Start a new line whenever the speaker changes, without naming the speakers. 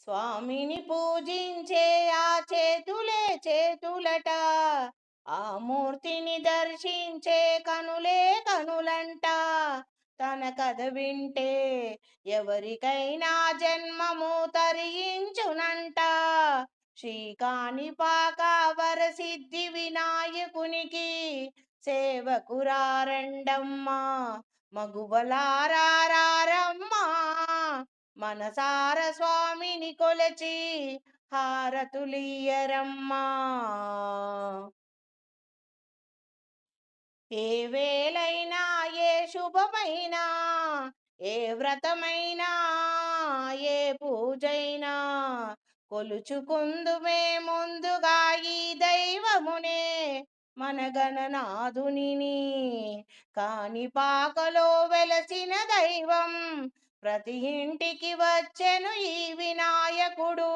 స్వామిని పూజించే ఆ చేతులే చేతులట, ఆ మూర్తిని దర్శించే కనులే కనులంట. తన కథ వింటే ఎవరికైనా జన్మము తరించునంట. శ్రీకాణిపాక వరసిద్ధి వినాయకునికి సేవకురారండమ్మా, మగువలారారమ్మా. మనసార స్వామిని కొలచి హారతులియరమ్మా. ఏ వేళైనా ఏ శుభమైనా, ఏ వ్రతమైనా, ఏ పూజైనా కొలుచుకుందుమే ముందుగా ఈ దైవమునే, మన గణనాథునిని. కాణిపాకలో వెలసిన దైవం, ప్రతి ఇంటికి వచ్చెను ఈ వినాయకుడు.